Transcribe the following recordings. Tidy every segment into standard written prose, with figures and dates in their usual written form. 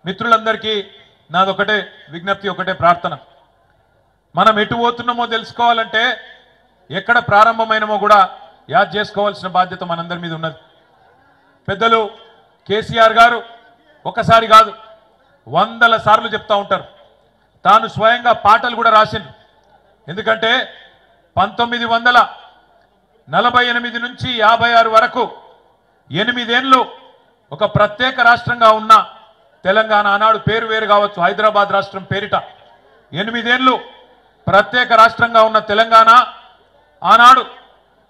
మిత్రులందరికీ నాదొకటే విజ్ఞప్తి, ఒకటే ప్రార్థన. మనం ఎటు పోతున్నామో తెలుసుకోవాలంటే ఎక్కడ ప్రారంభమైనమో కూడా యాద్ చేసుకోవాల్సిన బాధ్యత మనందరి మీద ఉన్నది. పెద్దలు కేసీఆర్ గారు ఒకసారి కాదు 100ల సార్లు చెప్తా ఉంటారు. తాను స్వయంగా పాటలు కూడా రాసిండు. ఎందుకంటే 1948 నుంచి 56 వరకు 8 ఏళ్ళు ఒక ప్రత్యేక రాష్ట్రంగా ఉన్న తెలంగాణ, ఆనాడు పేరు వేరు కావచ్చు, హైదరాబాద్ రాష్ట్రం పేరిట 8 ఏళ్ళు ప్రత్యేక రాష్ట్రంగా ఉన్న తెలంగాణ ఆనాడు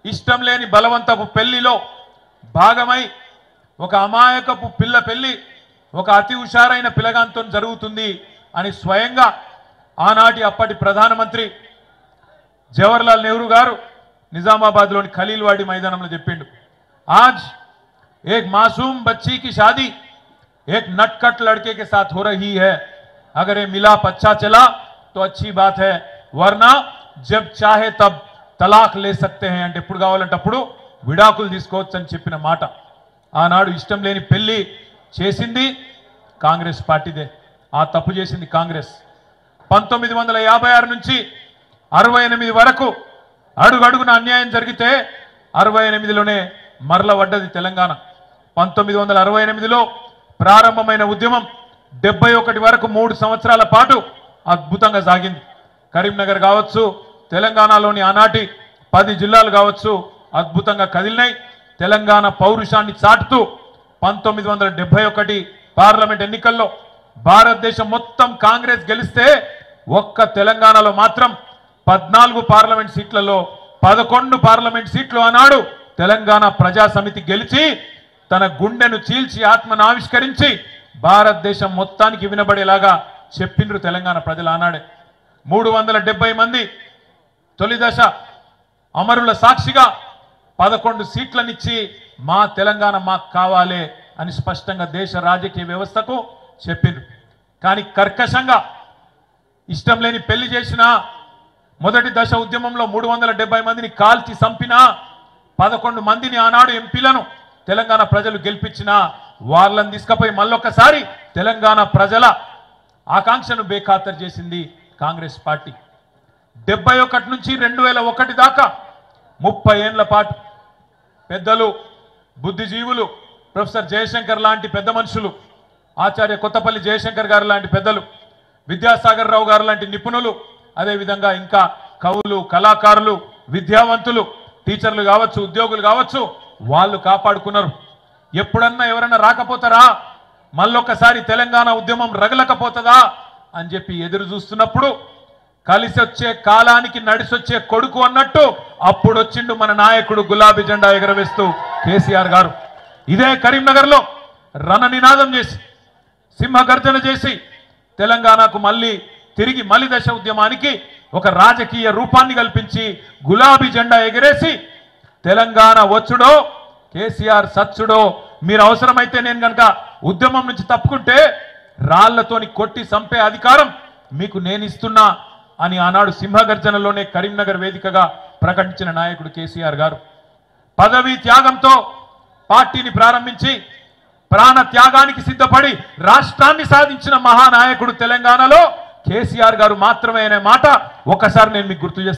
ఇష్టం లేని బలవంతపు పెళ్లిలో భాగమై ఒక అమాయకపు పిల్ల పెళ్లి ఒక అతి హుషారైన పిల్లగాంతో జరుగుతుంది అని స్వయంగా ఆనాటి అప్పటి ప్రధానమంత్రి జవహర్లాల్ నెహ్రూ గారు నిజామాబాద్లోని ఖలీల్వాడి మైదానంలో చెప్పిండు. ఆజ్ एक मासूम बच्ची की शादी एक नटखट लड़के के साथ हो रही है. अगर ये मिलाप अच्छा चला तो अच्छी बात है, वरना जब चाहे तब तलाक ले सकते हैं అంటే ఎప్పుడు కావాలంటే అప్పుడు విడాకులు తీసుకోవచ్చు అని చెప్పిన మాట. ఆనాడు ఇష్టం లేని పెళ్లి చేసింది కాంగ్రెస్ పార్టీదే. ఆ తప్పు చేసింది కాంగ్రెస్. 1956 నుంచి 68 వరకు అడుగడుగున అన్యాయం జరిగితే 68లోనే మరల పడ్డది తెలంగాణ. 1968లో ప్రారంభమైన ఉద్యమం 71 వరకు 3 సంవత్సరాల పాటు అద్భుతంగా సాగింది. కరీంనగర్ కావచ్చు, తెలంగాణలోని ఆనాటి 10 జిల్లాలు కావచ్చు, అద్భుతంగా కదిలినాయి. తెలంగాణ పౌరుషాన్ని చాటుతూ 1971 పార్లమెంట్ ఎన్నికల్లో భారతదేశం మొత్తం కాంగ్రెస్ గెలిస్తే ఒక్క తెలంగాణలో మాత్రం 14 పార్లమెంట్ సీట్లలో 11 పార్లమెంట్ సీట్లు ఆనాడు తెలంగాణ ప్రజా సమితి గెలిచి తన గుండెను చీల్చి ఆత్మను ఆవిష్కరించి భారతదేశం మొత్తానికి వినబడేలాగా చెప్పిండ్రు తెలంగాణ ప్రజలు ఆనాడే. 370 మంది తొలి దశ అమరుల సాక్షిగా 11 సీట్లనిచ్చి మా తెలంగాణ మాకు కావాలే అని స్పష్టంగా దేశ రాజకీయ వ్యవస్థకు చెప్పిండ్రు. కానీ కర్కశంగా ఇష్టం లేని పెళ్లి చేసిన మొదటి దశ ఉద్యమంలో 370 మందిని కాల్చి చంపిన 11 మందిని ఆనాడు ఎంపీలను తెలంగాణ ప్రజలు గెలిపించిన వాళ్ళని తీసుకుపోయి మళ్ళొక్కసారి తెలంగాణ ప్రజల ఆకాంక్షను బేఖాతరు చేసింది కాంగ్రెస్ పార్టీ. 71 నుంచి 2001 దాకా 30 ఏళ్ల పాటు పెద్దలు, బుద్ధిజీవులు, ప్రొఫెసర్ జయశంకర్ లాంటి పెద్ద మనుషులు, ఆచార్య కొత్తపల్లి జయశంకర్ గారు లాంటి పెద్దలు, విద్యాసాగర్ రావు గారు లాంటి నిపుణులు, అదేవిధంగా ఇంకా కవులు, కళాకారులు, విద్యావంతులు, టీచర్లు కావచ్చు, ఉద్యోగులు కావచ్చు, వాళ్ళు కాపాడుకున్నారు. ఎప్పుడన్నా ఎవరన్నా రాకపోతారా, మళ్ళొక్కసారి తెలంగాణ ఉద్యమం రగలకపోతుందా అని చెప్పి ఎదురు చూస్తున్నప్పుడు కలిసి వచ్చే కాలానికి నడిసొచ్చే కొడుకు అన్నట్టు అప్పుడు వచ్చిండు మన నాయకుడు గులాబీ జెండా ఎగరవేస్తూ కేసీఆర్ గారు. ఇదే కరీంనగర్లో రణనినాదం చేసి సింహగర్జన చేసి తెలంగాణకు తిరిగి మలి దశ ఉద్యమానికి ఒక రాజకీయ రూపాన్ని కల్పించి గులాబీ జెండా ఎగరేసి తెలంగాణ వచ్చుడో కేసీఆర్ సచ్చుడో, మీరు అవసరమైతే నేను కనుక ఉద్యమం నుంచి తప్పుకుంటే రాళ్లతోని కొట్టి చంపే అధికారం మీకు నేను ఇస్తున్నా అని ఆనాడు సింహగర్జనలోనే కరీంనగర్ వేదికగా ప్రకటించిన నాయకుడు కేసీఆర్ గారు. పదవీ త్యాగంతో పార్టీని ప్రారంభించి ప్రాణ త్యాగానికి సిద్ధపడి రాష్ట్రాన్ని సాధించిన మహానాయకుడు తెలంగాణలో కేసీఆర్ గారు మాత్రమే అనే మాట ఒకసారి నేను మీకు గుర్తు చేస్తాను.